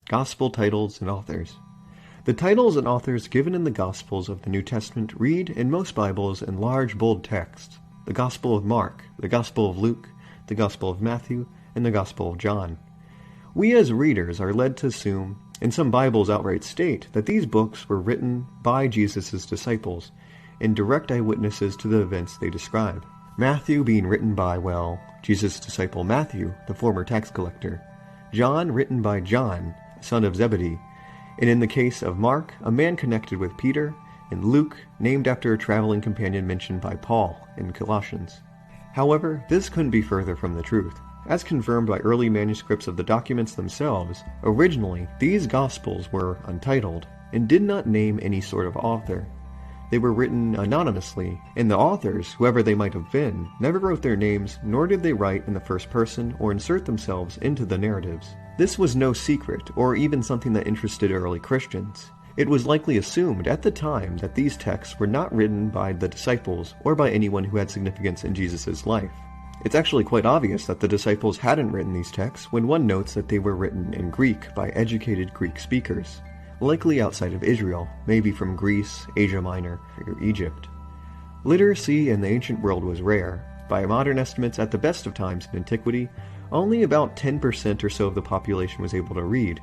Gospel titles and authors. The titles and authors given in the Gospels of the New Testament read in most Bibles in large, bold text: the Gospel of Mark, the Gospel of Luke, the Gospel of Matthew, and the Gospel of John. We as readers are led to assume, and some Bibles outright state, that these books were written by Jesus' disciples and direct eyewitnesses to the events they describe. Matthew being written by, Jesus' disciple Matthew, the former tax collector. John written by John, son of Zebedee, and in the case of Mark, a man connected with Peter, and Luke, named after a traveling companion mentioned by Paul in Colossians. However, this couldn't be further from the truth. As confirmed by early manuscripts of the documents themselves, originally these Gospels were untitled and did not name any sort of author. They were written anonymously, and the authors, whoever they might have been, never wrote their names, nor did they write in the first person or insert themselves into the narratives. This was no secret, or even something that interested early Christians. It was likely assumed at the time that these texts were not written by the disciples or by anyone who had significance in Jesus' life. It's actually quite obvious that the disciples hadn't written these texts when one notes that they were written in Greek by educated Greek speakers, likely outside of Israel, maybe from Greece, Asia Minor, or Egypt. Literacy in the ancient world was rare. By modern estimates, at the best of times in antiquity, only about 10% or so of the population was able to read,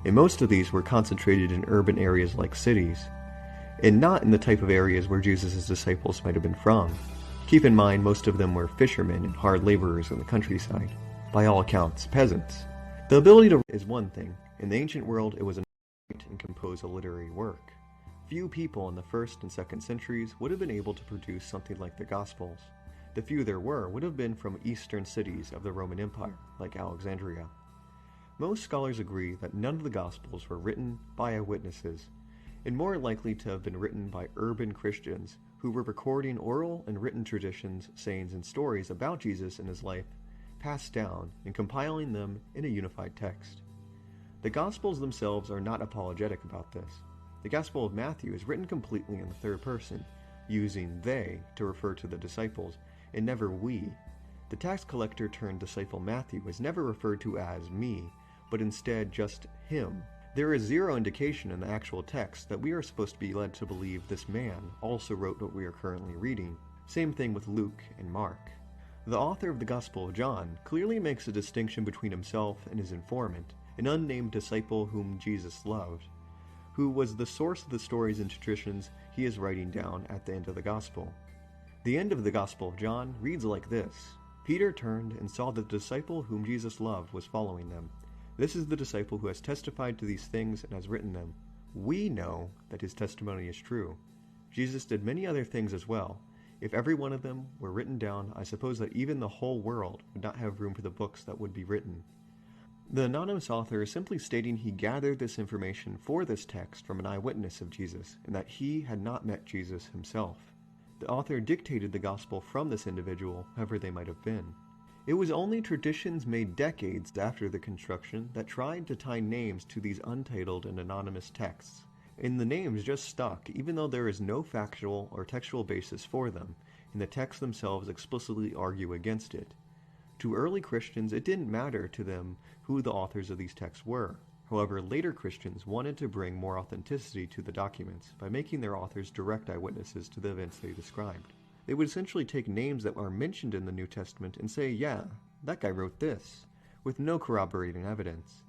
and most of these were concentrated in urban areas like cities, and not in the type of areas where Jesus' disciples might have been from. Keep in mind, most of them were fishermen and hard laborers in the countryside. By all accounts, peasants. The ability to read is one thing. In the ancient world, it was another to write and compose a literary work. Few people in the 1st and 2nd centuries would have been able to produce something like the Gospels. The few there were would have been from eastern cities of the Roman Empire, like Alexandria. Most scholars agree that none of the Gospels were written by eyewitnesses, and more likely to have been written by urban Christians who were recording oral and written traditions, sayings, and stories about Jesus and his life, passed down, and compiling them in a unified text. The Gospels themselves are not apologetic about this. The Gospel of Matthew is written completely in the third person, using they to refer to the disciples, and never we. The tax collector turned disciple Matthew is never referred to as me, but instead just him. There is zero indication in the actual text that we are supposed to be led to believe this man also wrote what we are currently reading. Same thing with Luke and Mark. The author of the Gospel of John clearly makes a distinction between himself and his informant, an unnamed disciple whom Jesus loved, who was the source of the stories and traditions he is writing down at the end of the Gospel. The end of the Gospel of John reads like this: Peter turned and saw that the disciple whom Jesus loved was following them. This is the disciple who has testified to these things and has written them. We know that his testimony is true. Jesus did many other things as well. If every one of them were written down, I suppose that even the whole world would not have room for the books that would be written. The anonymous author is simply stating he gathered this information for this text from an eyewitness of Jesus, and that he had not met Jesus himself. The author dictated the gospel from this individual, whoever they might have been. It was only traditions made decades after the construction that tried to tie names to these untitled and anonymous texts, and the names just stuck even though there is no factual or textual basis for them, and the texts themselves explicitly argue against it. To early Christians, it didn't matter to them who the authors of these texts were. However, later Christians wanted to bring more authenticity to the documents by making their authors direct eyewitnesses to the events they described. They would essentially take names that are mentioned in the New Testament and say, yeah, that guy wrote this, with no corroborating evidence.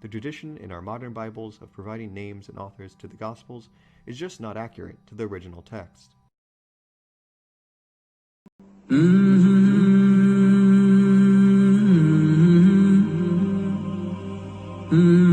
The tradition in our modern Bibles of providing names and authors to the Gospels is just not accurate to the original text. Mm-hmm.